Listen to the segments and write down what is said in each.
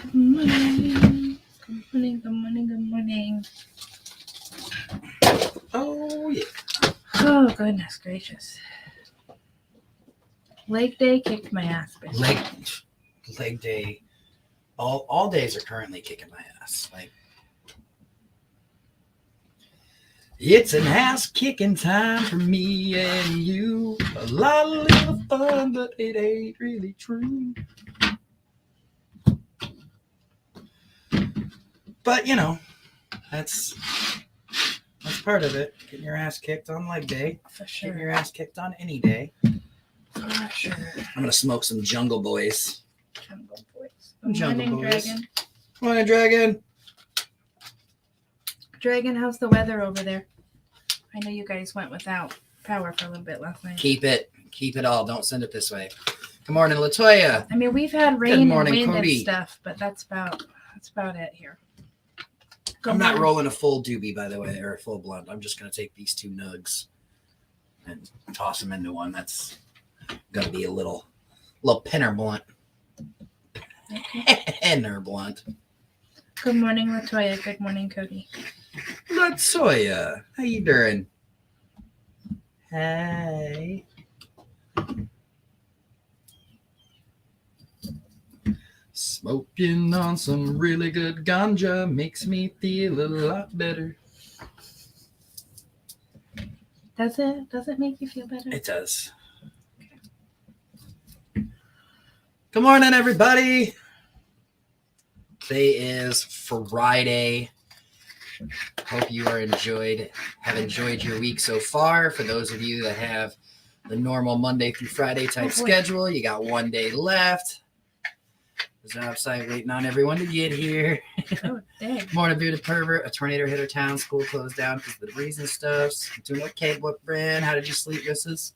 Good morning. Good morning, good morning, good morning. Oh, yeah. Oh, goodness gracious. Leg day kicked my ass, bitch. Leg day. All days are currently kicking my ass. Like, it's an ass kicking time for me and you. A lot of little fun, but it ain't really true. But you know, that's part of it. Getting your ass kicked on leg day. For sure. Getting your ass kicked on any day. For sure. I'm gonna smoke some Jungle Boys. Jungle Boys. Good Jungle morning, Boys. Dragon. Morning, Dragon. Dragon, how's the weather over there? I know you guys went without power for a little bit last night. Keep it all. Don't send it this way. Good morning, Latoya. I mean, we've had rain morning, and wind Cody. and stuff, but that's about it here. I'm not rolling a full doobie, by the way, or a full blunt. I'm just going to take these two nugs and toss them into one. That's going to be a little pinner blunt. Okay. Pinner blunt. Good morning, Latoya. Good morning, Cody. Latoya, how you doing? Hey. Smoking on some really good ganja makes me feel a lot better. Does it make you feel better? It does. Good morning, everybody. Today is Friday. Hope you have enjoyed your week so far. For those of you that have the normal Monday through Friday type schedule, you got one day left. I was outside waiting on everyone to get here. Oh, dang. Morning, bearded pervert. A tornado hit our town. School closed down because of the breeze and stuff. Doing okay, what brand? How did you sleep, Mrs.?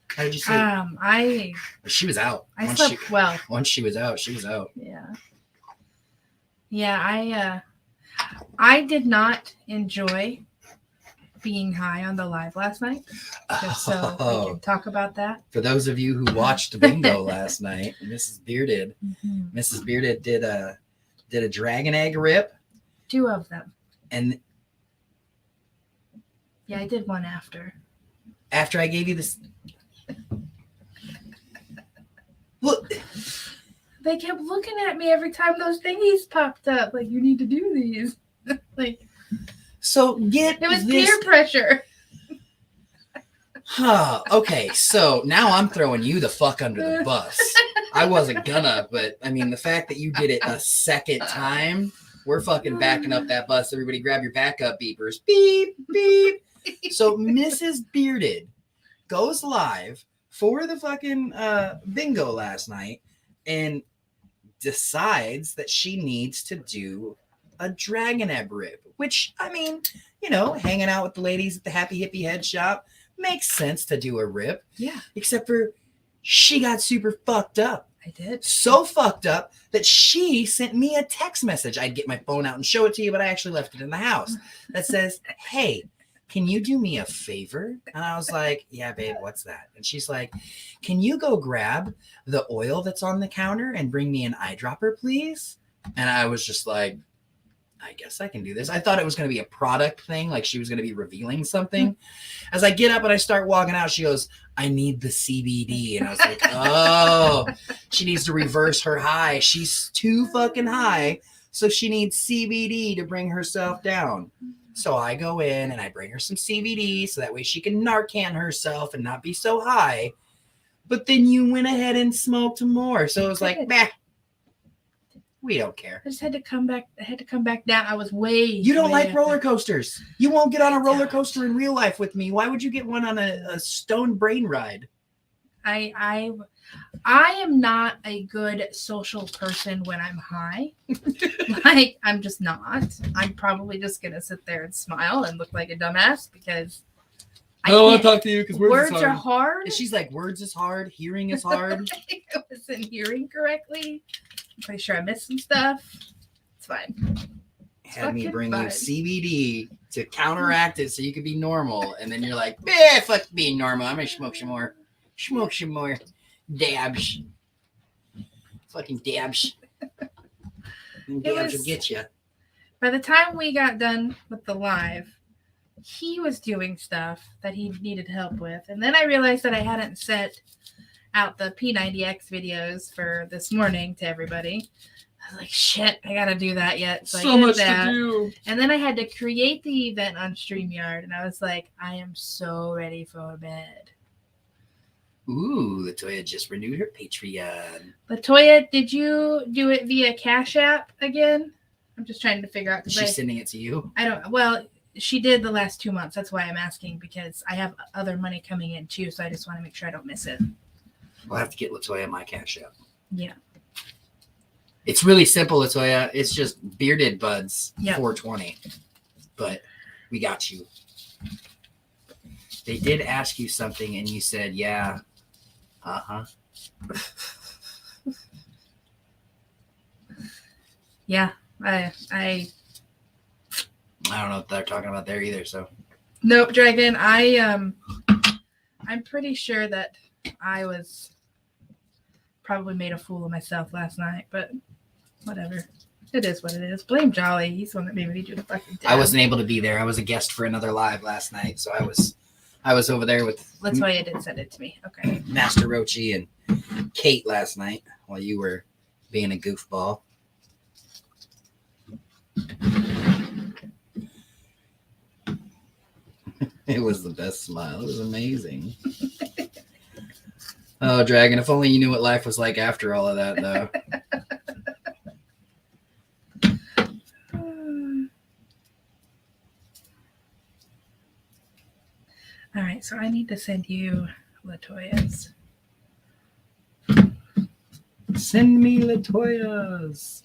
How did you sleep? She was out. I slept well. Once she was out, she was out. Yeah. Yeah, I did not enjoy being high on the live last night. Just so we can talk about that. For those of you who watched Bingo last night, Mrs. Bearded did a dragon egg rip. 2 of them. And yeah, I did one after. After I gave you this. Look. They kept looking at me every time those thingies popped up. Like, you need to do these. Like, so it was peer pressure. Okay, so now I'm throwing you the fuck under the bus. I wasn't gonna, but I mean, the fact that you did it a second time, we're fucking backing up that bus. Everybody grab your backup beepers. Beep, beep. So Mrs. Bearded goes live for the fucking bingo last night and decides that she needs to do a dragon egg rip, which, I mean, you know, hanging out with the ladies at the Happy Hippie Head Shop makes sense to do a rip. Yeah. Except for she got super fucked up. I did. So fucked up that she sent me a text message. I'd get my phone out and show it to you, but I actually left it in the house. That says, hey, can you do me a favor? And I was like, yeah, babe, what's that? And she's like, can you go grab the oil that's on the counter and bring me an eyedropper, please? And I was just like, I guess I can do this. I thought it was going to be a product thing, like she was going to be revealing something. As I get up and I start walking out, she goes, I need the CBD. And I was like, oh, she needs to reverse her high. She's too fucking high, so she needs CBD to bring herself down. So I go in and I bring her some CBD so that way she can Narcan herself and not be so high. But then you went ahead and smoked more. So it was like, bah, we don't care. I just had to come back. I had to come back down. I was You don't like roller coasters. You won't get on a roller coaster in real life with me. Why would you get one on a stone brain ride? I am not a good social person when I'm high. Like, I'm just not. I'm probably just gonna sit there and smile and look like a dumbass because I don't want to talk to you because words are hard. She's like, words is hard, hearing is hard. I wasn't hearing correctly. I'm pretty sure I missed some stuff. It's fine. Had me bring you CBD to counteract it so you could be normal, and then you're like, "Eh, fuck being normal. I'm gonna smoke some more. Smoke some more dabs. Fucking dabs." Gabs will was- get you. By the time we got done with the live, he was doing stuff that he needed help with. And then I realized that I hadn't sent out the P90X videos for this morning to everybody. I was like, shit, I gotta do that yet. So I did that. do. And then I had to create the event on StreamYard. And I was like, I am so ready for bed. Ooh, Latoya just renewed her Patreon. Latoya, did you do it via Cash App again? I'm just trying to figure out. 'cause She's sending it to you. I don't, well, she did the last 2 months. That's why I'm asking, because I have other money coming in too. So I just want to make sure I don't miss it. I'll have to get Latoya my Cash App. Yeah. It's really simple, Latoya. It's just bearded buds, Yep. 420. But we got you. They did ask you something, and you said, "Yeah, Yeah. I I don't know what they're talking about there either." So Nope, Dragon. I'm pretty sure that I was probably made a fool of myself last night, but whatever. It is what it is. Blame Jolly. He's the one that made me do the fucking tab. I wasn't able to be there. I was a guest for another live last night, so I was over there with Latoya did send it to me. Okay. Master Rochi and Kate last night while you were being a goofball. It was the best smile. It was amazing. Oh, Dragon, if only you knew what life was like after all of that, though. All right, so I need to send you Latoya's. Send me Latoya's.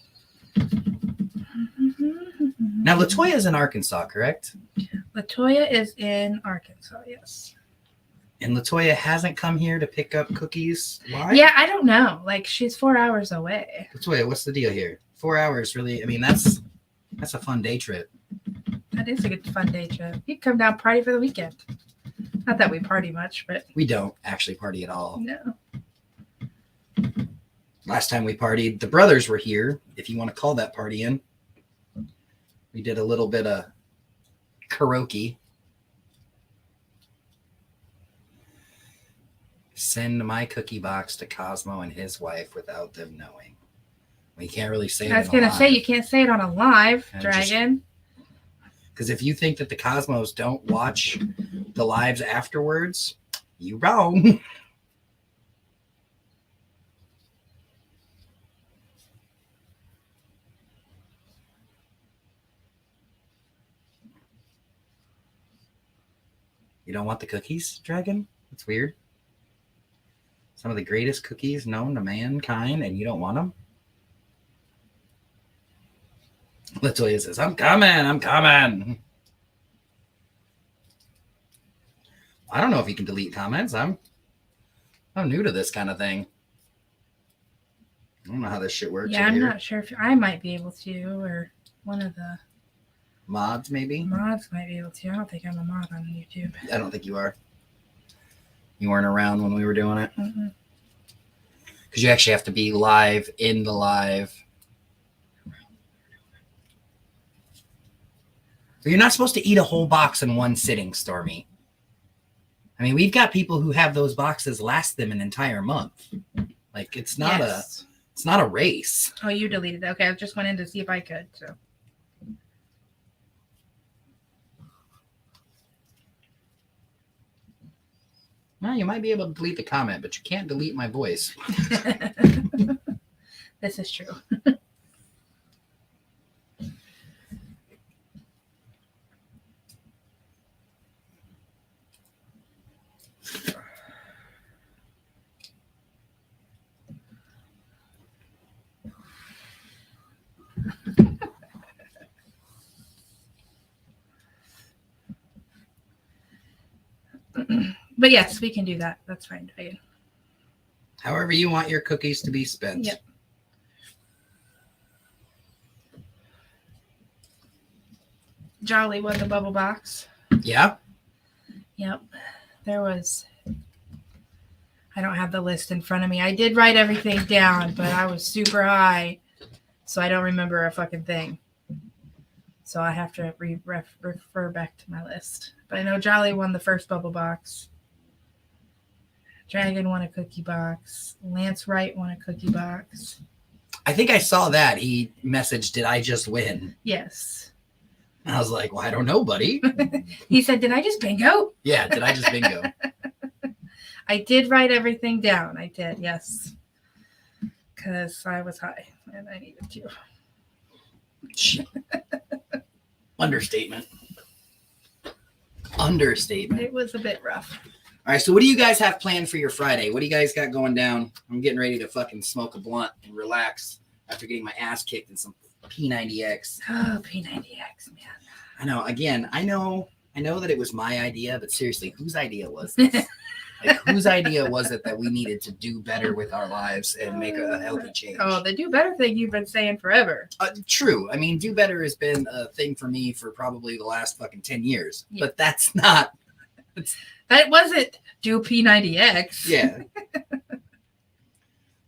Now, Latoya's in Arkansas, correct? Latoya is in Arkansas, yes. And Latoya hasn't come here to pick up cookies. Why? Yeah, I don't know. Like, she's 4 hours away. Latoya, what's the deal here? 4 hours, really? I mean, that's a fun day trip. That is a good fun day trip. You can come down party for the weekend. Not that we party much, but We don't actually party at all. no. Last time we partied, the brothers were here, if you want to call that partying. We did a little bit of karaoke. Send my cookie box to Cosmo and his wife without them knowing. We can't really say I was it going to say, you can't say it on a live, And Dragon. because if you think that the Cosmos don't watch the lives afterwards, you wrong. You don't want the cookies, Dragon? That's weird. Some of the greatest cookies known to mankind, and you don't want them? Latoya says, I'm coming. I don't know if you can delete comments. I'm new to this kind of thing. I don't know how this shit works. Yeah, over I'm here. not sure if I might be able to, or one of the Mods, maybe? mods might be able to. I don't think I'm a mod on YouTube. I don't think you are. You weren't around when we were doing it. Mm-mm. Because you actually have to be live in the live. But you're not supposed to eat a whole box in one sitting, Stormy. I mean, we've got people who have those boxes last them an entire month. Like, it's not Yes. it's not a race. Oh, you deleted it. Okay, I just went in to see if I could. So. Well, you might be able to delete the comment, but you can't delete my voice. This is true. But yes, we can do that. That's fine. However you want your cookies to be spent. Yep. Jolly won the bubble box. Yeah? Yep. There was. I don't have the list in front of me. I did write everything down, but I was super high. So I don't remember a fucking thing. So I have to refer back to my list. But I know Jolly won the first bubble box. Dragon won a cookie box. Lance Wright won a cookie box. I think I saw that. He messaged, "Did I just win?" Yes. And I was like, "Well, I don't know, buddy." He said, "Did I just bingo?" Yeah, did I just bingo? I did write everything down. I did, yes. Because I was high and I needed to. Understatement. Understatement. It was a bit rough. All right, so what do you guys have planned for your Friday? What do you guys got going down? I'm getting ready to fucking smoke a blunt and relax after getting my ass kicked in some P90X. Oh, P90X, man. I know. Again, I know that it was my idea, but seriously, whose idea was this? Like, whose idea was it that we needed to do better with our lives and make a healthy change? Oh, the do better thing you've been saying forever. True. I mean, do better has been a thing for me for probably the last fucking 10 years. Yeah. But that's not. That wasn't do P90X. Yeah.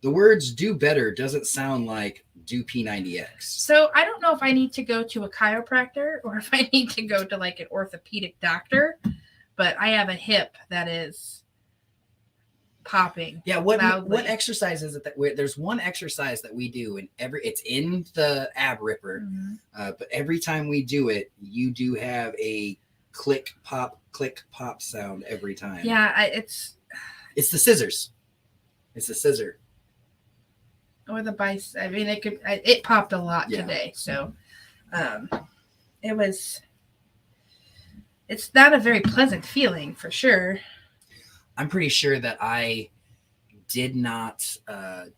The words do better doesn't sound like do P90X. So I don't know if I need to go to a chiropractor or if I need to go to like an orthopedic doctor, but I have a hip that is popping. Yeah, what loudly. exercise is it there's one exercise that we do and it's in the ab ripper, but every time we do it, you do have a click pop sound every time. Yeah, it's the scissors. It's the scissor. Or the bicep. I mean, it popped a lot today. So it's not a very pleasant feeling for sure. I'm pretty sure that I did not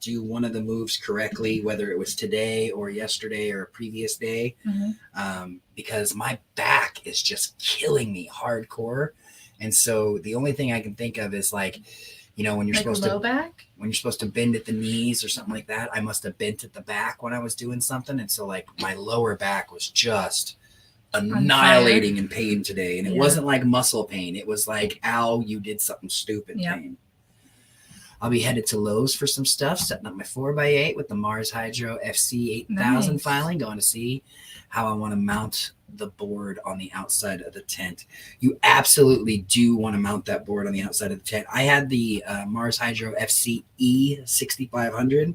do one of the moves correctly, whether it was today or yesterday or a previous day, because my back is just killing me hardcore. And so the only thing I can think of is like, when you're supposed low back? When you're supposed to bend at the knees or something like that, I must have bent at the back when I was doing something. And so like my lower back was just annihilating in pain today. And it wasn't like muscle pain. It was like, ow, you did something stupid pain. I'll be headed to Lowe's for some stuff, setting up my 4x8 with the Mars Hydro FC 8000 filing, going to see how I want to mount the board on the outside of the tent. You absolutely do want to mount that board on the outside of the tent. I had the Mars Hydro FCE 6500.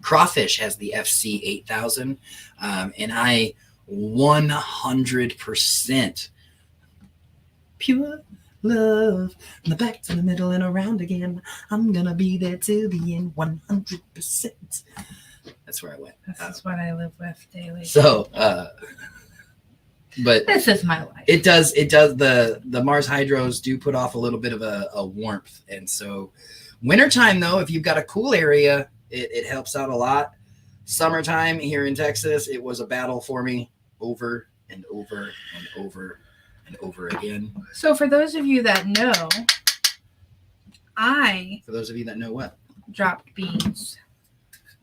Crawfish has the FC 8000. And I 100% pure love from the back to the middle and around again. I'm going to be there till the end 100%. That's where I went. That's what I live with daily. So, but this is my life. It does. The Mars Hydros do put off a little bit of a warmth. And so wintertime though, if you've got a cool area, it helps out a lot. Summertime here in Texas, it was a battle for me over and over and over and over again. So for those of you that know, For those of you that know what? Dropped beans.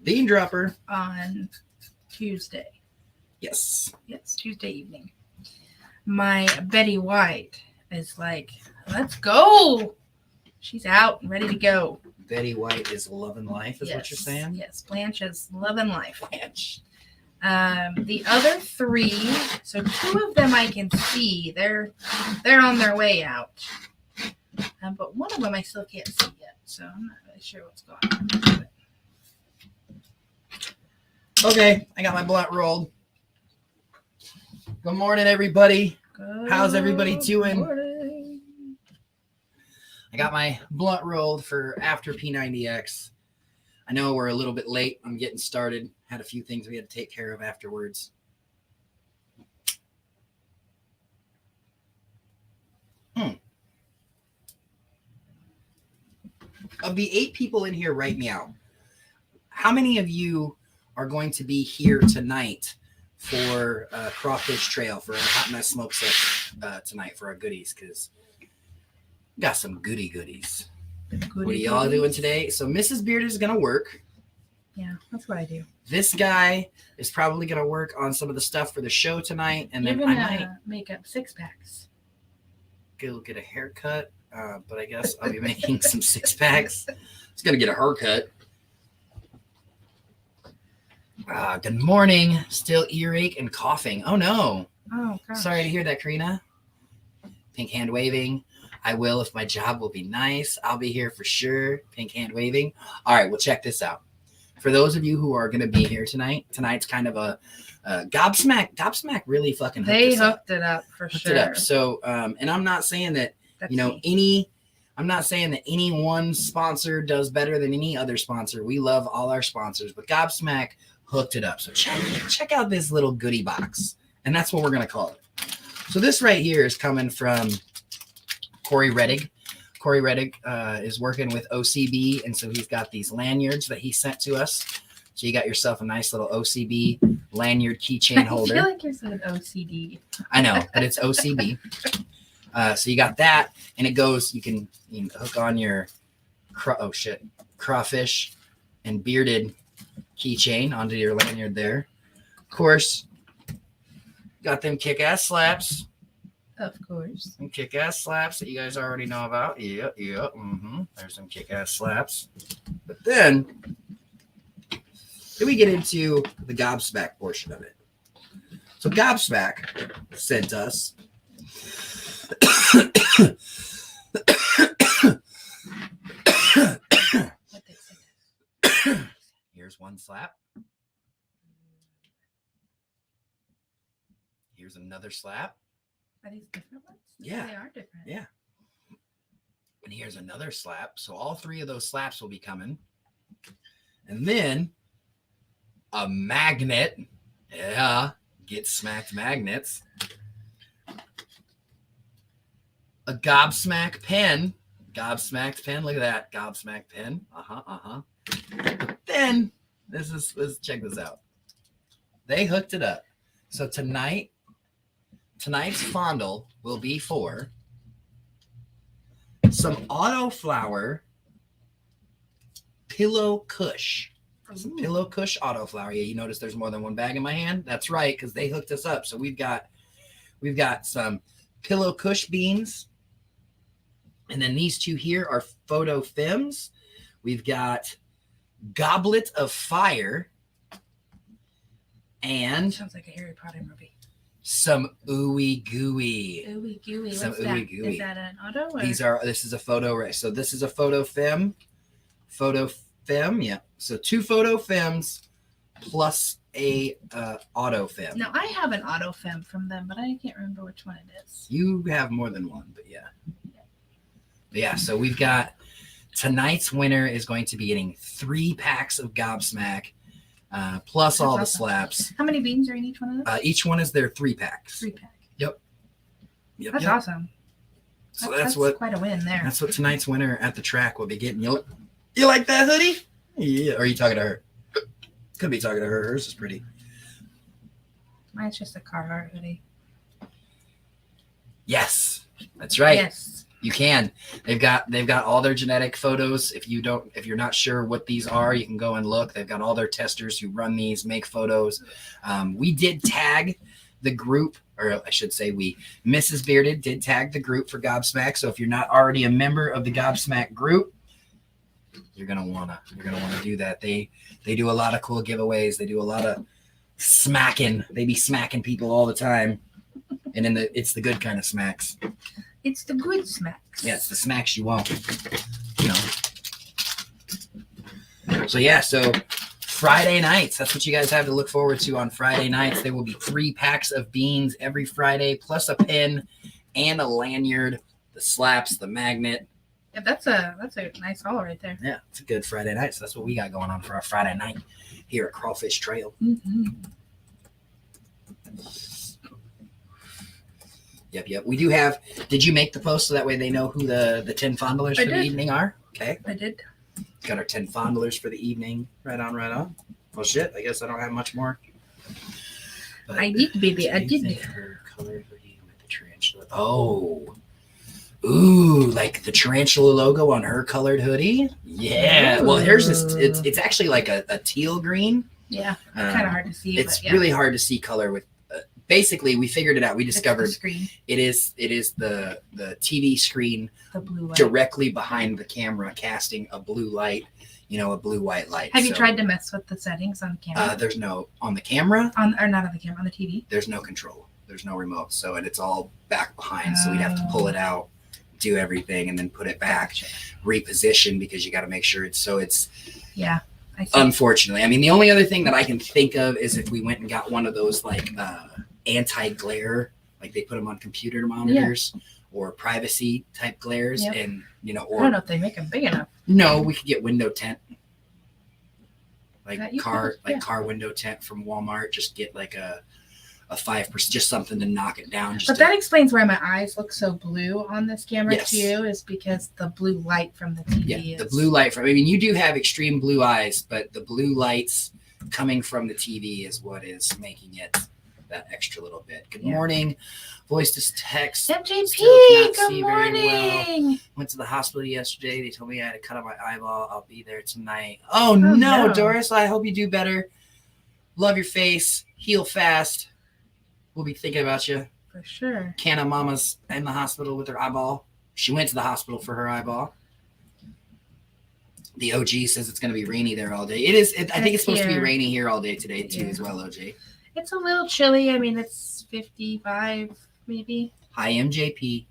Bean dropper. On Tuesday. Yes, Tuesday evening. My Betty White is like, let's go. She's out and ready to go. Betty White is loving life, is what you're saying? Yes, Blanche is loving life. Blanche. The other three, so two of them I can see. They're on their way out. But one of them I still can't see yet, so I'm not really sure what's going on. Okay, I got my blunt rolled. Good morning, everybody. How's everybody doing? Morning. I got my blunt rolled for after P90X. I know we're a little bit late. I'm getting started. Had a few things we had to take care of afterwards. Of the 8 people in here right now, how many of you are going to be here tonight for Crawfish Trail, for a Hot Mess Smoke Set tonight for our goodies? Because we got some goodies. What are y'all doing today? So Mrs. Beard is going to work. Yeah, that's what I do. This guy is probably going to work on some of the stuff for the show tonight. And You're then gonna I might make up 6-packs. go get a haircut. But I guess I'll be making some 6-packs. It's going to get a haircut. Good morning. Still earache and coughing. Oh no. Oh, gosh. Sorry to hear that, Karina. Pink hand waving. I will if my job will be nice. I'll be here for sure. Pink hand waving. All right, well, check this out. For those of you who are going to be here tonight's kind of a Gobsmack. Gobsmack really fucking hooked They us up. hooked it up for Hooked sure. it up. So, and I'm not saying that, That's you know, me. I'm not saying that any one sponsor does better than any other sponsor. We love all our sponsors, but Gobsmack hooked it up. So check out this little goodie box. And that's what we're going to call it. So this right here is coming from Corey Reddick. Corey Reddick is working with OCB, and so he's got these lanyards that he sent to us. So you got yourself a nice little OCB lanyard keychain holder. I feel like you're saying OCD. I know, but it's OCB. So you got that, and it goes. You can hook on your crawfish and bearded keychain onto your lanyard there. Of course, got them kick-ass slaps. Of course. Some kick-ass slaps that you guys already know about. Yeah. There's some kick-ass slaps. But then we get into the Gobsmack portion of it. So Gobsmack sent us here's one slap. Here's another slap. Are these different ones? Yeah. They are different. Yeah. And here's another slap. So all three of those slaps will be coming. And then a magnet. Yeah. Get smacked magnets. A Gobsmack pen. Gobsmacked pen. Look at that. Gobsmacked pen. But then let's check this out. They hooked it up. So tonight's fondle will be for some Autoflower Pillow Kush. Some Pillow Kush Autoflower. Yeah, you notice there's more than one bag in my hand? That's right, because they hooked us up. So we've got some Pillow Kush beans. And then these two here are Photo Fems. We've got Goblet of Fire. And Sounds like a Harry Potter movie. some ooey gooey. Ooey gooey. Some What's ooey that? gooey. Is that an auto? Or? This is a photo race. So this is a Photo Fem. Yeah. So 2 Photo Fems plus a Auto Fem. No, I have an auto fem from them, but I can't remember which one it is. You have more than one, but yeah. But yeah, so we've got tonight's winner is going to be getting 3 packs of Gobsmack, plus That's all the awesome. slaps. How many beans are in each one of those? Each one is their 3 packs. 3-pack. Yep. That's awesome. So that's quite a win there. That's what tonight's winner at the track will be getting. You like that hoodie? Yeah. Or are you talking to her? Could be talking to her. Hers is pretty. Mine's just a Carhartt hoodie. Yes, that's right. Yes. You can. They've got all their genetic photos. If you're not sure what these are, you can go and look. They've got all their testers who run these, make photos. We did tag the group, or I should say Mrs. Bearded did tag the group for Gobsmack. So if you're not already a member of the Gobsmack group, you're gonna wanna do that. They do a lot of cool giveaways. They do a lot of smacking. They be smacking people all the time. And it's the good kind of smacks. It's the good smacks. Yeah, it's the smacks you want. You know. So yeah, so Friday nights, that's what you guys have to look forward to on Friday nights. There will be 3 packs of beans every Friday, plus a pin and a lanyard, the slaps, the magnet. Yeah, that's a nice haul right there. Yeah, it's a good Friday night. So that's what we got going on for our Friday night here at Crawfish Trail. Mm-hmm. Yep. We do have. Did you make the post so that way they know who the 10 fondlers for the evening are? Okay. I did. Got our 10 fondlers for the evening. Right on. Well, shit. I guess I don't have much more. But I did, baby. I do you did. think her colored hoodie with the tarantula? Oh. Ooh, like the tarantula logo on her colored hoodie? Yeah. Well, here's this. It's actually like a teal green. Yeah. Kind of hard to see. It's but yeah. really hard to see color with. Basically, we figured it out. We discovered It's the screen, it is the TV screen the blue light. directly behind the camera, casting a blue light. a blue white light. Have you So, tried to mess with the settings on the camera? There's no on the camera. Or not on the camera, on the TV. There's no control. There's no remote. So and it's all back behind. So we'd have to pull it out, do everything, and then put it back, reposition because you got to make sure it's Yeah. I see. Unfortunately, I mean, the only other thing that I can think of is if we went and got one of those like anti-glare, like they put them on computer monitors or privacy type glares, Yep. and I don't or know if they make them big enough. no, we could get window tint, like That you car, could, like yeah. car window tint from Walmart. Just get like a 5%, just something to knock it down. Just But to- that explains why my eyes look so blue on this camera Yes. too, is because the blue light from the TV yeah, is the blue light from. I mean, you do have extreme blue eyes, but the blue lights coming from the TV is what is making it that extra little bit. Good Yeah. morning, voice to text. MJP, Still cannot good see very well. morning. Went to the hospital yesterday. They told me I had a cut on my eyeball. I'll be there tonight. Oh, no. no, Doris. I hope you do better. Love your face. Heal fast. We'll be thinking about you. For sure. Canna Mama's in the hospital with her eyeball. She went to the hospital for her eyeball. The OG says it's going to be rainy there all day. It is. I think it's supposed to be here. rainy here all day today too, Yeah. as well. OG. It's a little chilly. I mean, it's 55 maybe. Hi, MJP.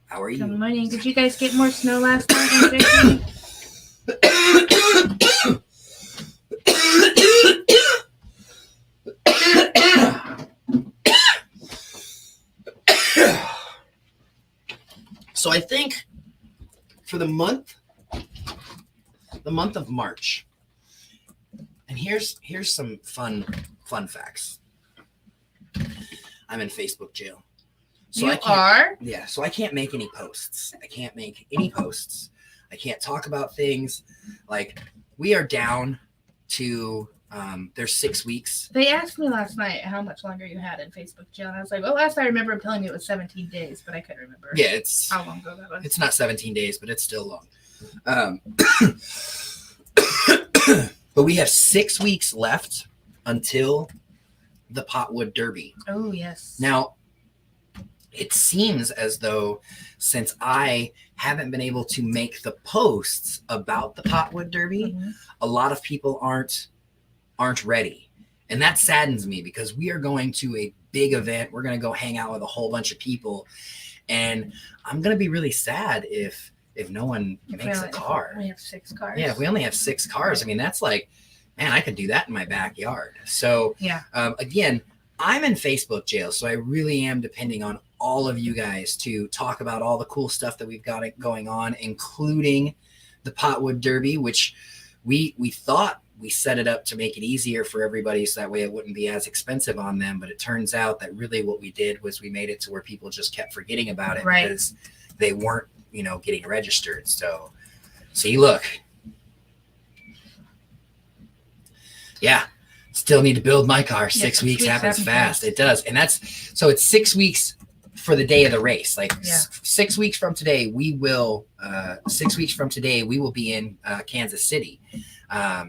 How are Good you? morning. Did you guys get more snow last night, MJP? So I think for the month of March, and here's some fun facts. I'm in Facebook jail. So You I can't, are? yeah, so I can't make any posts. I can't make any posts. I can't talk about things. Like we are down to there's 6 weeks. They asked me last night how much longer you had in Facebook jail. And I was like, well, last I remember him telling me it was 17 days, but I couldn't remember Yeah, it's how long ago that was. It's not 17 days, but it's still long. But we have 6 weeks left until the Potwood Derby. Oh, yes. Now, it seems as though since I haven't been able to make the posts about the Potwood Derby, Mhm. a lot of people aren't ready. And that saddens me because we are going to a big event. We're going to go hang out with a whole bunch of people. And I'm going to be really sad if no one makes a car. We have 6 cars. Yeah, if we only have 6 cars, I mean, that's like, man, I could do that in my backyard. So, Yeah. Again, I'm in Facebook jail, so I really am depending on all of you guys to talk about all the cool stuff that we've got going on, including the Potwood Derby, which we thought we set it up to make it easier for everybody so that way it wouldn't be as expensive on them. But it turns out that really what we did was we made it to where people just kept forgetting about it Right. because they weren't, getting registered. So, see, look. Yeah. Still need to build my car. 6 weeks happens fast. It does. And so it's 6 weeks for the day of the race. Like Yeah. 6 weeks from today, we will be in Kansas City.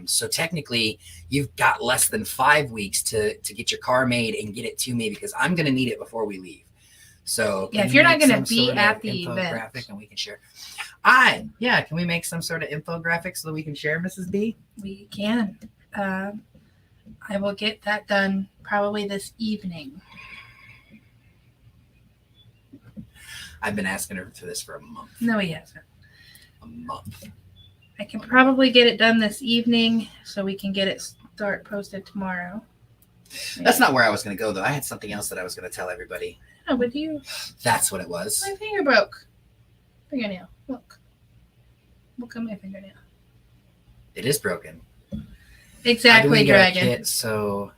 So technically you've got less than 5 weeks to get your car made and get it to me because I'm going to need it before we leave. So Yeah, can if you you're not make gonna some be sort at of the event. infographic and we can share. Can we make some sort of infographic so that we can share, Mrs. B? We can. I will get that done probably this evening. I've been asking her for this for a month. No, he hasn't. A month. I can probably get it done this evening so we can get it posted tomorrow. That's not where I was going to go, though. I had something else that I was going to tell everybody. Oh, but you, That's what it was. my finger broke. Fingernail. Look at my fingernail. It is broken. Exactly, How do we get our Dragon. kit so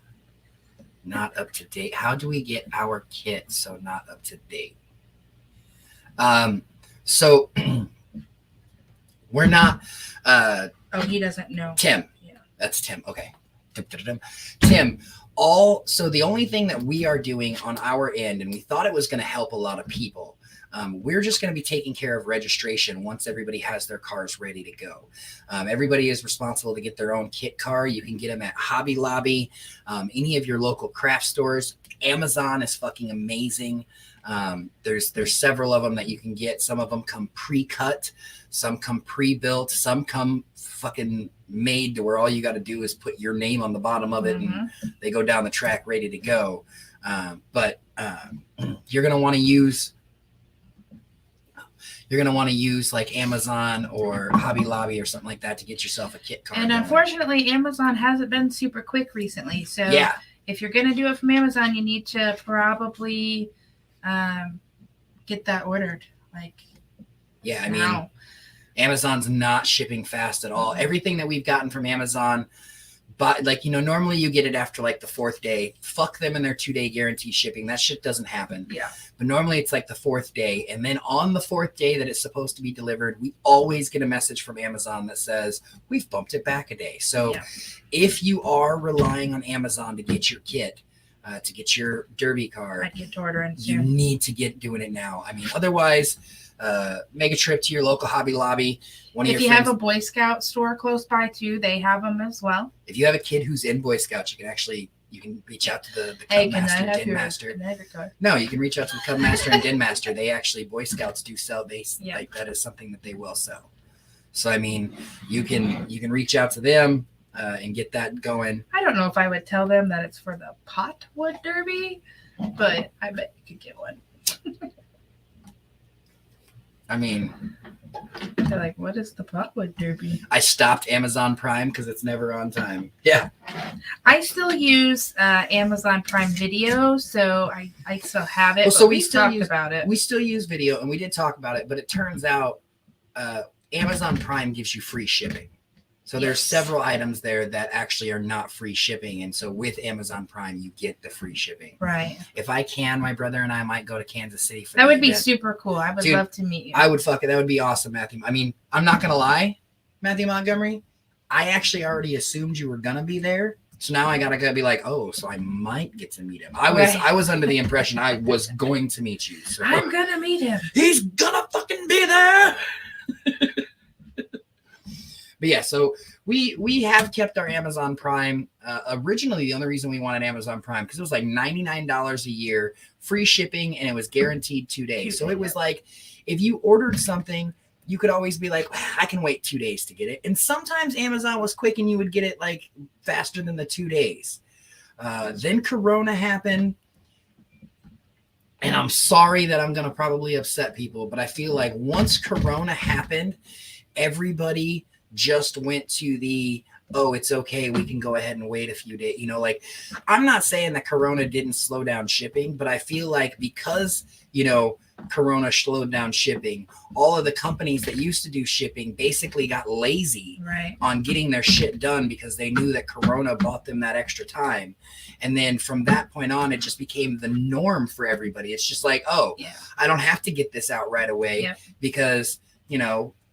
not up to date? How do we get our kit so not up to date? So we're not. Oh, he doesn't know. Tim. Yeah. That's Tim. Okay. Tim. So the only thing that we are doing on our end, and we thought it was going to help a lot of people, We're just going to be taking care of registration once everybody has their cars ready to go. Everybody is responsible to get their own kit car. You can get them at Hobby Lobby, any of your local craft stores. Amazon is fucking amazing. There's several of them that you can get. Some of them come pre-cut, some come pre-built, some come fucking made to where all you got to do is put your name on the bottom of it and they go down the track ready to go. But you're going to want to use like Amazon or Hobby Lobby or something like that to get yourself a kit car. And going. unfortunately, Amazon hasn't been super quick recently. So Yeah. if you're going to do it from Amazon, you need to probably get that ordered. Like, Yeah, I mean, now. Amazon's not shipping fast at all. Everything that we've gotten from Amazon, but like, normally you get it after like the 4th day. Fuck them and their 2-day guarantee shipping. That shit doesn't happen. Yeah. But normally it's like the 4th day. And then on the 4th day that it's supposed to be delivered, we always get a message from Amazon that says, we've bumped it back a day. So if you are relying on Amazon to get your kit, to get your derby car, I'd get to ordering you soon. need to get doing it now. I mean, otherwise, make a trip to your local Hobby Lobby. If you have a Boy Scout store close by too, they have them as well. If you have a kid who's in Boy Scouts, you can reach out to the Hey, Cub can I Master, have Din your Master. credit card? No, you can reach out to the Cub Master and Din Master. They actually, Boy Scouts do sell. Like that is something that they will sell. So I mean, you can reach out to them and get that going. I don't know if I would tell them that it's for the Potwood Derby, but I bet you could get one. I mean, They're like, what is the Potwood Derby? I stopped Amazon Prime because it's never on time. Yeah. I still use Amazon Prime Video, so I still have it. Well, But so we talked about it. We still use video, and we did talk about it, but it turns out Amazon Prime gives you free shipping. So there's several items there that actually are not free shipping, and so with Amazon Prime, you get the free shipping. Right. If I can, my brother and I might go to Kansas City for That the would be event. super cool. I would Dude, love to meet you. I would fuck it. That would be awesome, Matthew. I mean, I'm not gonna lie, Matthew Montgomery. I actually already assumed you were gonna be there, so now I gotta be like, oh, so I might get to meet him. I was under the impression I was going to meet you. So I'm gonna meet him. he's gonna fucking be there. But yeah, so we have kept our Amazon Prime. Originally, the only reason we wanted Amazon Prime because it was like $99 a year, free shipping, and it was guaranteed 2 days. So it was like if you ordered something, you could always be like, I can wait 2 days to get it. And sometimes Amazon was quick and you would get it like faster than the 2 days. Then Corona happened. And I'm sorry that I'm going to probably upset people, but I feel like once Corona happened, everybody just went to the, oh, it's okay, we can go ahead and wait a few days. Like, I'm not saying that Corona didn't slow down shipping, but I feel like because, Corona slowed down shipping, all of the companies that used to do shipping basically got lazy on getting their shit done because they knew that Corona bought them that extra time. And then from that point on, it just became the norm for everybody. It's just like, oh, I don't have to get this out right away because,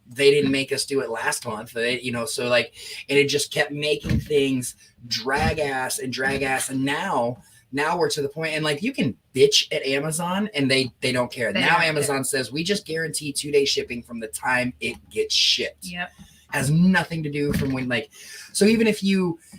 they didn't make us do it last month. So like, and it just kept making things drag ass. And now we're to the point, and like you can bitch at Amazon and they don't care. Now Amazon says we just guarantee 2-day shipping from the time it gets shipped. Yep. Has nothing to do from when so even if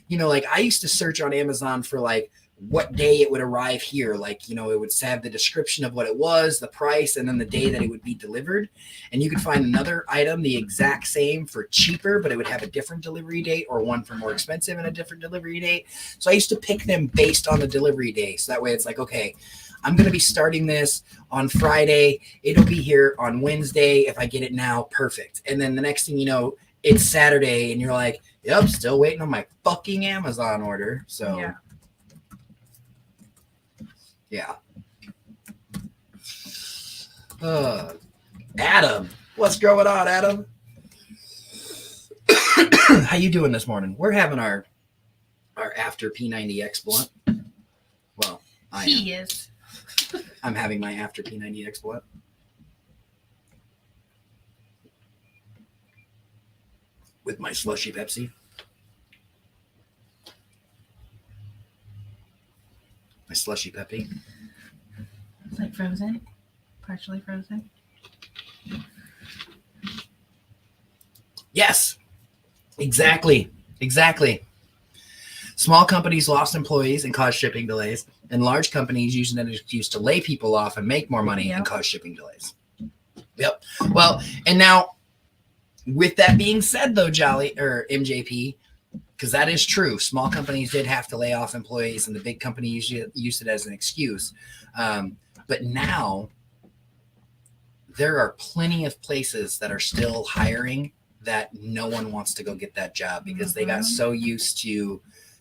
like I used to search on Amazon for like what day it would arrive here. Like, it would have the description of what it was, the price, and then the day that it would be delivered. And you could find another item, the exact same for cheaper, but it would have a different delivery date, or one for more expensive and a different delivery date. So I used to pick them based on the delivery day. So that way it's like, okay, I'm going to be starting this on Friday. It'll be here on Wednesday. If I get it now, perfect. And then the next thing you know, it's Saturday and you're like, yep, still waiting on my fucking Amazon order. So yeah. Adam, what's going on, Adam? How you doing this morning? We're having our after P90X blunt. Well, He is. I'm having my after P90X blunt. With my slushy Pepsi. My slushy Peppy. It's like Frozen. Partially frozen. Yes, exactly. Small companies lost employees and caused shipping delays, and large companies using an excuse to lay people off and make more money and cause shipping delays. Yep. Well, and now with that being said, though, Jolly or MJP, because that is true, small companies did have to lay off employees, and the big companies used it as an excuse. But now there are plenty of places that are still hiring that no one wants to go get that job because they got so used to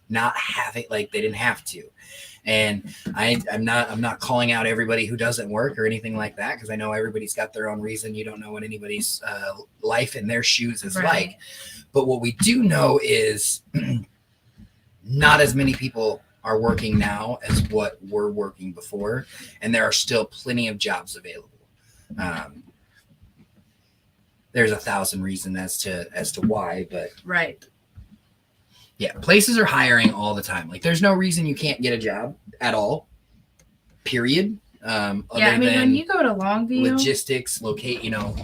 not having, like, they didn't have to. And I'm not calling out everybody who doesn't work or anything like that, because I know everybody's got their own reason. You don't know what anybody's life in their shoes is like. But what we do know is not as many people are working now as what were working before, and there are still plenty of jobs available. There's 1,000 reasons as to why, but yeah, places are hiring all the time. Like, there's no reason you can't get a job at all, period. When you go to Longview, logistics,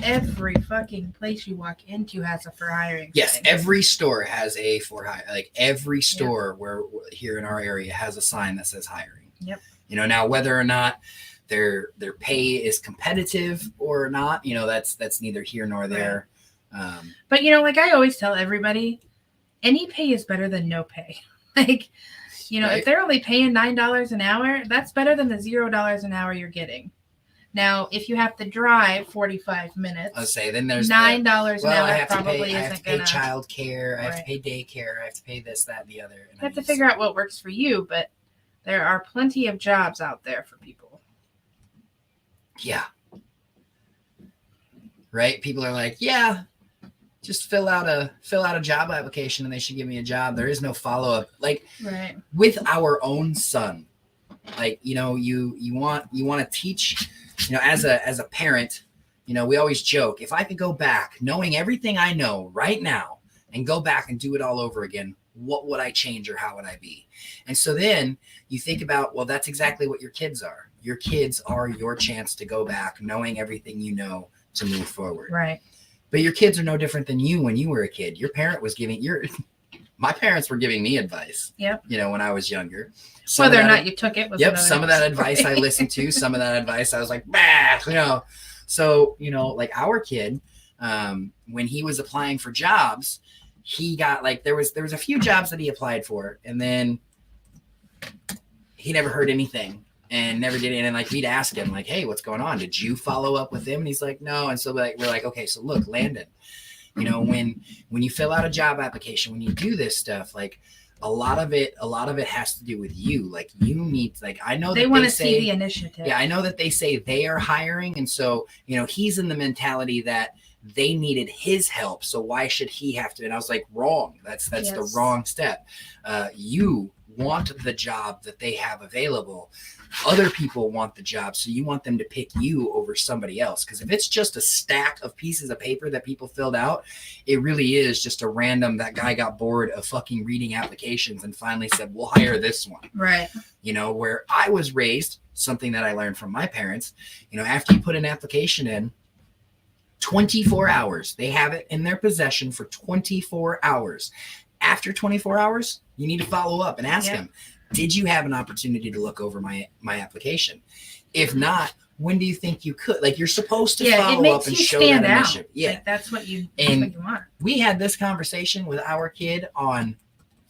every fucking place you walk into has a for hiring. Yes, thing. every store has a for hire. Like, every store where here in our area has a sign that says hiring. Yep. Now whether or not their pay is competitive or not, that's neither here nor there. But like I always tell everybody, any pay is better than no pay. Like, if they're only paying $9 an hour, that's better than the $0 an hour you're getting. Now, if you have to drive 45 minutes, I'll say then there's $9 an hour I have probably to pay, isn't gonna. Child care, I have to pay daycare, I have to pay this, that, and the other. You have to figure out what works for you, but there are plenty of jobs out there for people. Yeah. Right? People are like, yeah, just fill out a job application and they should give me a job. There is no follow-up. Like, with our own son, like, you want to teach, as a parent, we always joke, if I could go back knowing everything I know right now and go back and do it all over again, what would I change or how would I be? And so then you think about, well, that's exactly what your kids are. Your kids are your chance to go back knowing everything you know to move forward. Right. But your kids are no different than you when you were a kid. Your parent was my parents were giving me advice. Yep. When I was younger. Whether or not you took it was some of that advice I listened to, some of that advice I was like, bah, So, like our kid, when he was applying for jobs, he got there was a few jobs that he applied for, and then he never heard anything. And never did it. And we'd ask him, hey, what's going on? Did you follow up with him? And he's like, no. And so we're like, okay, so look, Landon, when you fill out a job application, when you do this stuff, a lot of it has to do with you. You need, I know they want to see the initiative. Yeah, I know that they say they are hiring. And so, he's in the mentality that they needed his help. So why should he have to? And I was like, wrong. That's the wrong step. You want the job that they have available. Other people want the job, so you want them to pick you over somebody else. Because if it's just a stack of pieces of paper that people filled out, it really is just a random, that guy got bored of fucking reading applications and finally said, we'll hire this one. Right. Where I was raised, something that I learned from my parents, after you put an application in, 24 hours, they have it in their possession for 24 hours. After 24 hours, you need to follow up and ask them, did you have an opportunity to look over my application? If not, when do you think you could? You're supposed to follow up and show that initiative. Yeah, that's what you want. We had this conversation with our kid on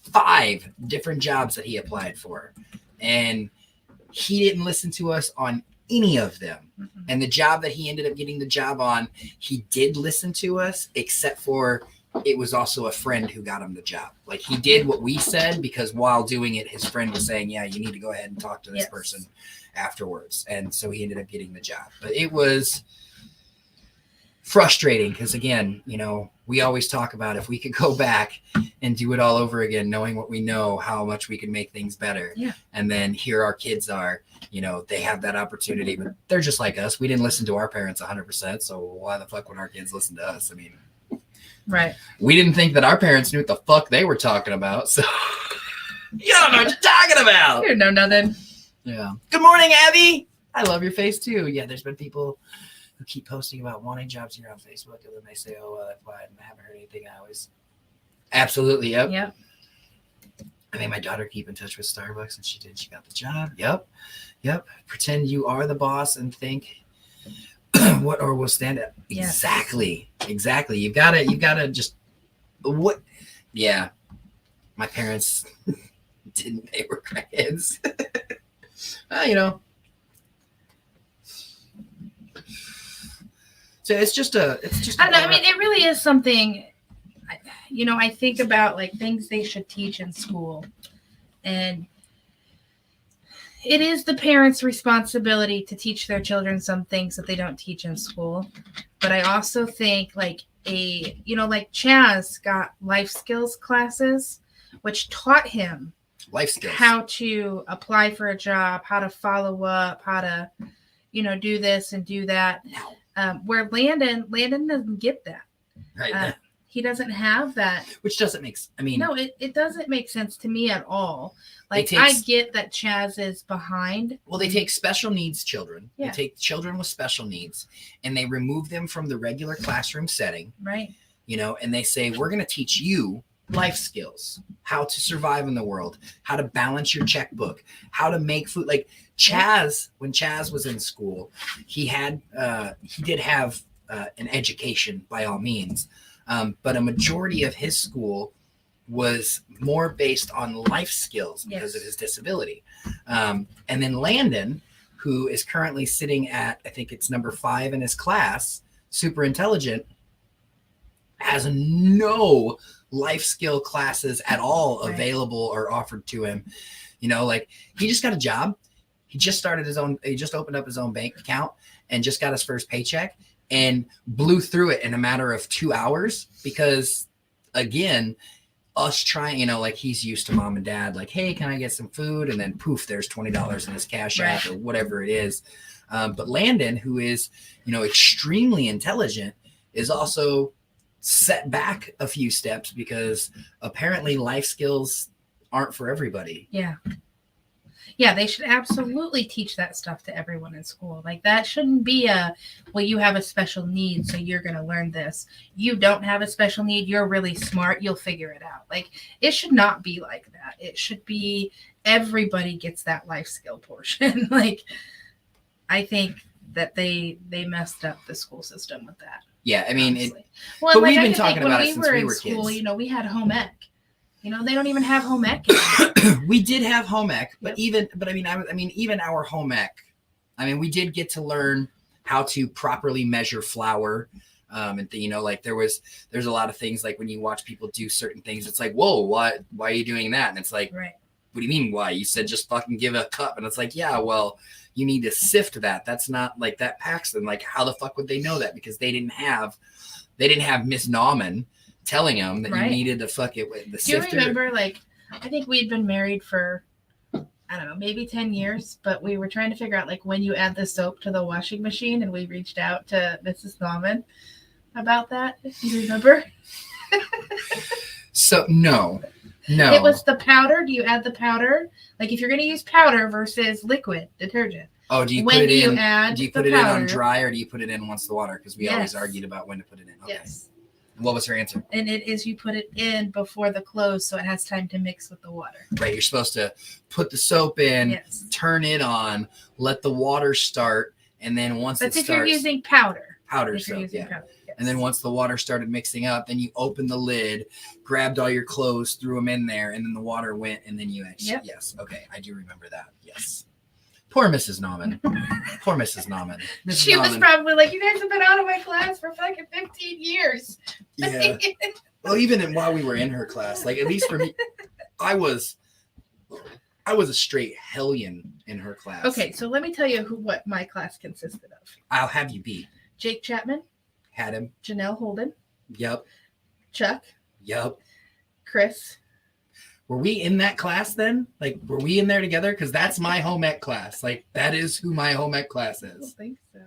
5 different jobs that he applied for, and he didn't listen to us on any of them. Mm-hmm. And the job that he ended up getting the job on, he did listen to us, except for it was also a friend who got him the job. He did what we said, because while doing it, his friend was saying, yeah, you need to go ahead and talk to this person afterwards. And so he ended up getting the job. But it was frustrating because, again, we always talk about if we could go back and do it all over again, knowing what we know, how much we could make things better. Yeah. And then here our kids are, they have that opportunity, but they're just like us. We didn't listen to our parents 100%. So why the fuck would our kids listen to us? I mean, right. We didn't think that our parents knew what the fuck they were talking about. So you don't know what you're talking about. You don't know nothing. Yeah. Good morning, Abby. I love your face too. Yeah, there's been people who keep posting about wanting jobs here on Facebook, and then they say, "Oh, well, I applied and I haven't heard anything." I always, absolutely, yep. Yep. I made my daughter keep in touch with Starbucks, and she did. She got the job. Yep. Pretend you are the boss and think what or will stand up. Yes. Exactly. You gotta just what? Yeah. My parents didn't. They were crackheads. You know. So it's just. I don't know. I mean, it really is something. You know, I think about like things they should teach in school, and it is the parents' responsibility to teach their children some things that they don't teach in school. But I also think like like Chaz got life skills classes, which taught him life skills, how to apply for a job, how to follow up, how to, do this and do that. Where Landon doesn't get that. Right. He doesn't have that. Which doesn't make sense. I mean, no, it doesn't make sense to me at all. Like, I get that Chaz is behind. Well, they take special needs children. Yeah. They take children with special needs and they remove them from the regular classroom setting. Right. And they say, we're going to teach you life skills, how to survive in the world, how to balance your checkbook, how to make food. Like Chaz, when Chaz was in school, he did have an education by all means. But a majority of his school was more based on life skills because of his disability. And then Landon, who is currently sitting at, I think it's number 5 in his class, super intelligent, has no life skill classes at all available or offered to him. Like he just got a job. He just opened up his own bank account and just got his first paycheck. And blew through it in a matter of 2 hours because, again, us trying, like he's used to mom and dad, like, hey, can I get some food? And then poof, there's $20 in his cash app or whatever it is. But Landon, who is, extremely intelligent, is also set back a few steps because apparently life skills aren't for everybody. Yeah. Yeah, they should absolutely teach that stuff to everyone in school. Like that shouldn't be you have a special need, so you're going to learn this. You don't have a special need. You're really smart. You'll figure it out. Like it should not be like that. It should be everybody gets that life skill portion. Like I think that they messed up the school system with that. Yeah, I mean, but we've been talking about it since we were school, kids. We had home ec. They don't even have home ec. We did have home ec, but even our home ec, we did get to learn how to properly measure flour. And there's a lot of things like when you watch people do certain things, it's like, whoa, why are you doing that? And it's like, right. What do you mean why? You said just fucking give a cup. And it's like, yeah, well, you need to sift that. That's not like that Paxton. Like how the fuck would they know that? Because they didn't have Miss Nauman telling them that you needed to fuck it with the sifter. Do you remember, I think we'd been married for, I don't know, maybe 10 years, but we were trying to figure out, when you add the soap to the washing machine, and we reached out to Mrs. Nauman about that. Do you remember? So, no. It was the powder. Do you add the powder? Like, if you're going to use powder versus liquid detergent. Oh, do you put it in? Do you put it in on dry, or do you put it in once the water? Because we always argued about when to put it in. Okay. Yes. What was her answer? And it is you put it in before the close so it has time to mix with the water. Right. You're supposed to put the soap in, turn it on, let the water start, and then once it starts. That's if you're using powder. Powder soap, yeah. Powder, yes. And then once the water started mixing up, then you opened the lid, grabbed all your clothes, threw them in there, and then the water went, and then you actually, yes. Okay, I do remember that. Yes. Poor Mrs. Nauman. Poor Mrs. Nauman. She was probably like, you guys have been out of my class for fucking 15 years. Yeah. Well, even while we were in her class, at least for me, I was a straight hellion in her class. Okay, so let me tell you what my class consisted of. I'll have you beat. Jake Chapman. Had him. Janelle Holden. Yep. Chuck. Yep. Chris. Were we in that class then? Were we in there together? Because that's my home ec class. That is who my home ec class is. I don't think so.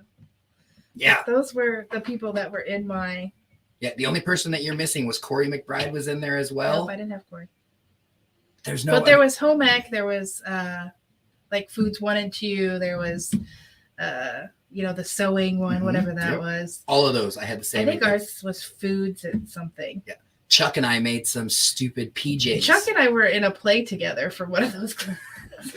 Yeah. But those were the people that were in my... Yeah, the only person that you're missing was Corey McBride was in there as well. Nope, I didn't have Corey. There's no... But there was home ec. There was, Foods 1 and 2. There was the sewing one, Mhm, whatever that yep. was. All of those. I had the I same. think ours was foods and something. Yeah. Chuck and I made some stupid PJs. Chuck and I were in a play together for one of those classes.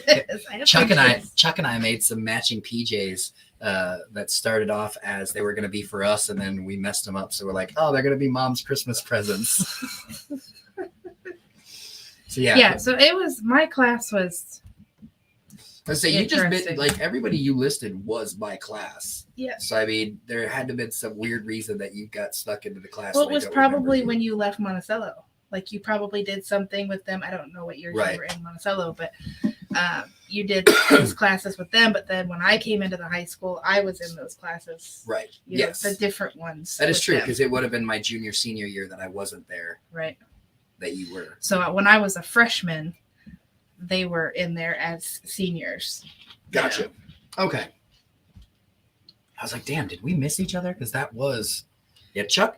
I have Chuck pictures. and I made some matching PJs that started off as they were going to be for us, and then we messed them up. So we're like, oh, they're going to be Mom's Christmas presents. So Yeah, so it was, my class was, Let's say you just interesting. like everybody you listed was my class. yeah. So I mean, there had to have been some weird reason that you got stuck into the class. Well, that it I was don't probably remember. when you left Monticello. Like you probably did something with them. I don't know what years Right. you were in Monticello, but you did those classes with them. But then when I came into the high school, I was in those classes. Right. You know, Yes. the different ones. That is with true them. because it would have been my junior senior year that I wasn't there. Right. That you were. So when I was a freshman, they were in there as seniors. Gotcha. Okay. I was like, damn, did we miss each other? Because that was, Chuck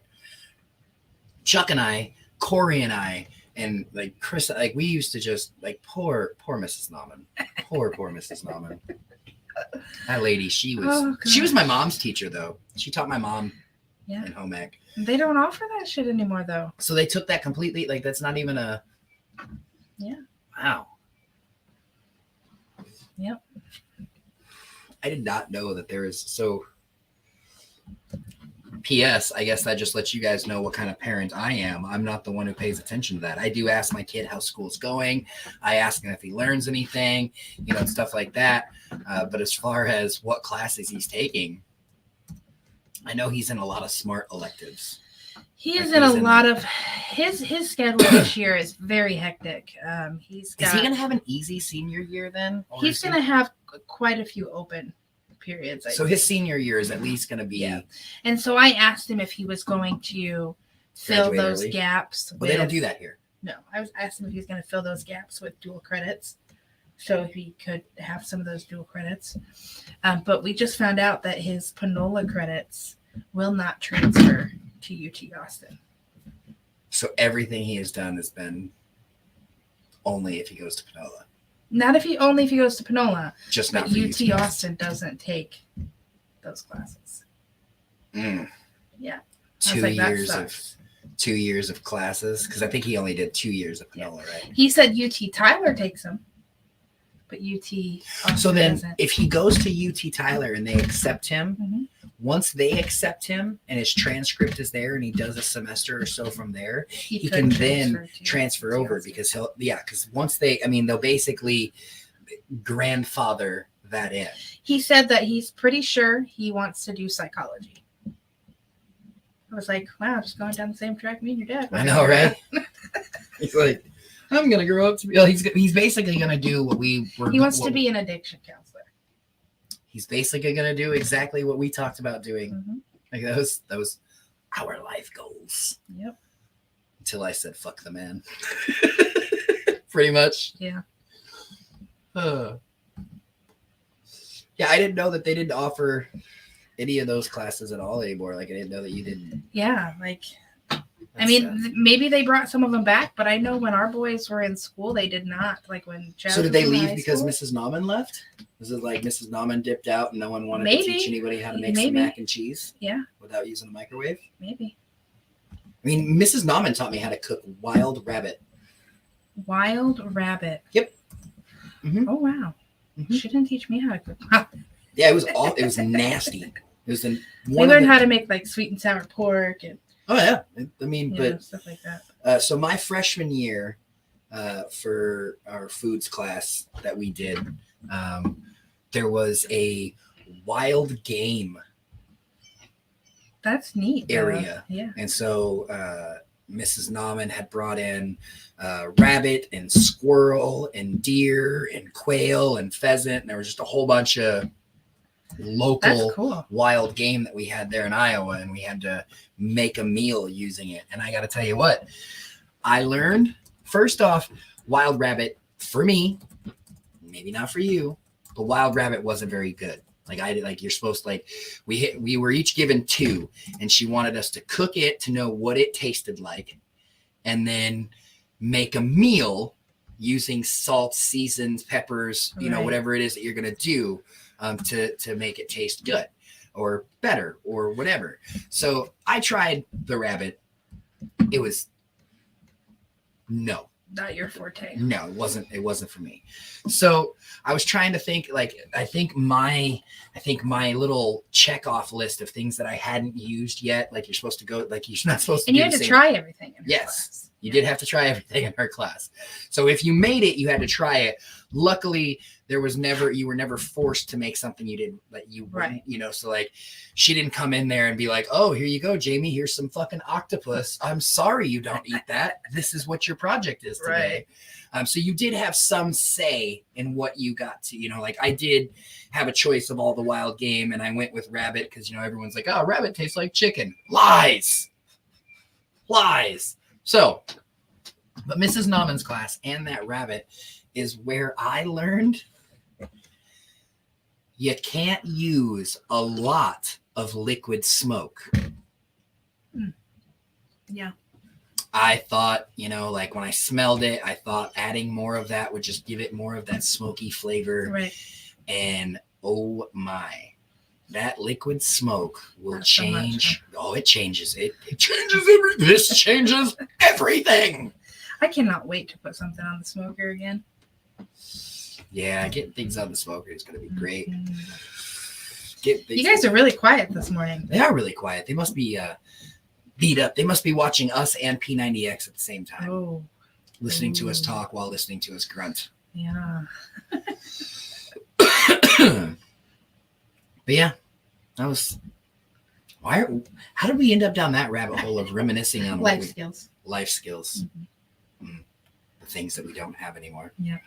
and I, Corey and I, and like Chris, like we used to just like poor Mrs. Nauman, poor Mrs. Nauman. That lady, she was my mom's teacher though. She taught my mom Yeah. in home ec. They don't offer that shit anymore though. So they took that completely. Like that's not even a. Yeah. Wow. Yep. I did not know that there is so. P.S. I guess that just lets you guys know what kind of parent I am. I'm not the one who pays attention to that. I do ask my kid how school's going. I ask him if he learns anything, and stuff like that. But as far as what classes he's taking, I know he's in a lot of smart electives. He is in a lot of his schedule this year is very hectic. Is he going to have an easy senior year then? He's going to have quite a few open periods. So his senior year is at least going to be. Yeah. And so I asked him if he was going to fill those gaps. Well, they don't do that here. No, I was asking if he was going to fill those gaps with dual credits. So he could have some of those dual credits. But we just found out that his Panola credits will not transfer to UT Austin. So everything he has done has been only if he goes to Panola. Not if he goes to Panola. Just not but for UT Austin doesn't take those classes. Yeah. 2 years of classes because I think he only did 2 years of Panola, right? He said UT Tyler takes them, but UT Austin so then doesn't. If he goes to UT Tyler and they accept him, Mm-hmm. once they accept him and his transcript is there and he does a semester or so from there, he can then transfer over because because once they'll basically grandfather that in. He said that he's pretty sure he wants to do psychology. I was like, wow, just going down the same track me and your dad. I know, right? He's like, I'm going to grow up to be, he's basically going to do what we were. He wants to be an addiction counselor. He's basically going to do exactly what we talked about doing. Mm-hmm. Like those our life goals. Yep. Until I said, fuck the man. Pretty much. Yeah. Yeah, I didn't know that they didn't offer any of those classes at all anymore. Like, I didn't know that you didn't. Yeah, like, maybe they brought some of them back, but I know when our boys were in school, they did not. Like when Chad So did they was in leave high because school? Mrs. Nauman left? Was it like Mrs. Nauman dipped out and no one wanted Maybe. to teach anybody how to make some Maybe. mac and cheese? Yeah. Without using a microwave? Maybe. I mean, Mrs. Nauman taught me how to cook wild rabbit. Wild rabbit. Yep. Mm-hmm. Oh wow. Mm-hmm. She didn't teach me how to cook. Wow. Yeah, it was nasty. It was We learned how to make like sweet and sour pork and I mean, but stuff like that. So my freshman year, for our foods class that we did, there was a wild game That's neat. area. Yeah. And so Mrs. Nauman had brought in rabbit and squirrel and deer and quail and pheasant. And there was just a whole bunch of local wild game that we had there in Iowa. And we had to make a meal using it. And I got to tell you what, I learned, first off, wild rabbit for me, maybe not for you, but wild rabbit wasn't very good. You're supposed to we were each given 2 and she wanted us to cook it to know what it tasted like and then make a meal using salt, seasons, peppers, Right. whatever it is that you're going to do to make it taste good or better or whatever. So I tried the rabbit. It was no. Not your forte. No, it wasn't for me. So I was trying to think, like, I think my little check off list of things that I hadn't used yet, like you're supposed to go, like you're not supposed to And do you had the to same- try everything in her Yes. class. You did have to try everything in her class. So if you made it, you had to try it. Luckily, you were never forced to make something you didn't, that you Right. wouldn't, so like she didn't come in there and be like, oh, here you go, Jamie, here's some fucking octopus. I'm sorry you don't eat that. This is what your project is today. So you did have some say in what you got to, like I did have a choice of all the wild game and I went with rabbit because, everyone's like, oh, rabbit tastes like chicken. Lies. So, but Mrs. Nauman's class and that rabbit is where I learned you can't use a lot of liquid smoke. Yeah. I thought, like when I smelled it, I thought adding more of that would just give it more of that smoky flavor. Right. And oh my, that liquid smoke will Not so much, change. Oh, it changes. It changes everything. This changes everything. I cannot wait to put something on the smoker again. Yeah, getting things on the smoker is going to be great. You guys are really quiet this morning. They are really quiet. They must be beat up. They must be watching us and P90X at the same time, Oh, listening to us talk while listening to us grunt. yeah. But yeah, that was how did we end up down that rabbit hole of reminiscing on Life skills. life skills, the things that we don't have anymore? Yeah.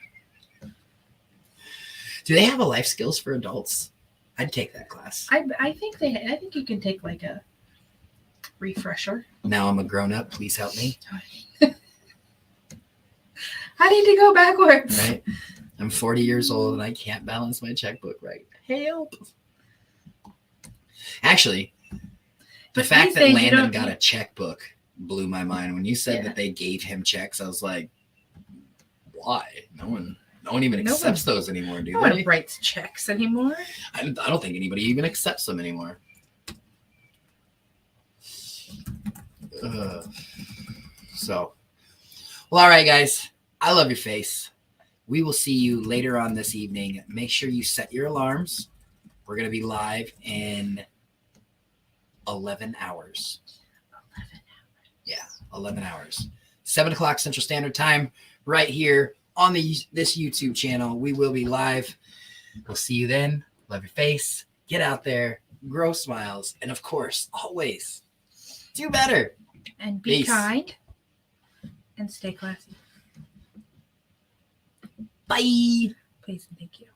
Do they have a life skills for adults? I'd take that class. I think you can take like a refresher. Now I'm a grown up. Please help me. I need to go backwards. Right? I'm 40 years old and I can't balance my checkbook right. Help. Actually, the But fact these that days you Landon don't got need- a checkbook blew my mind. When you said Yeah. that they gave him checks, I was like, why? No one even No accepts those anymore, do No one they? writes checks anymore. I don't think anybody even accepts them anymore. So, well, all right, guys. I love your face. We will see you later on this evening. Make sure you set your alarms. We're going to be live in 11 hours. 11 hours. 7 o'clock Central Standard Time, right here on this YouTube channel. We will be live. We'll see you then. Love your face. Get out there. Grow smiles. And of course, always do better. And be Peace. kind. And stay classy. Bye. Please and thank you.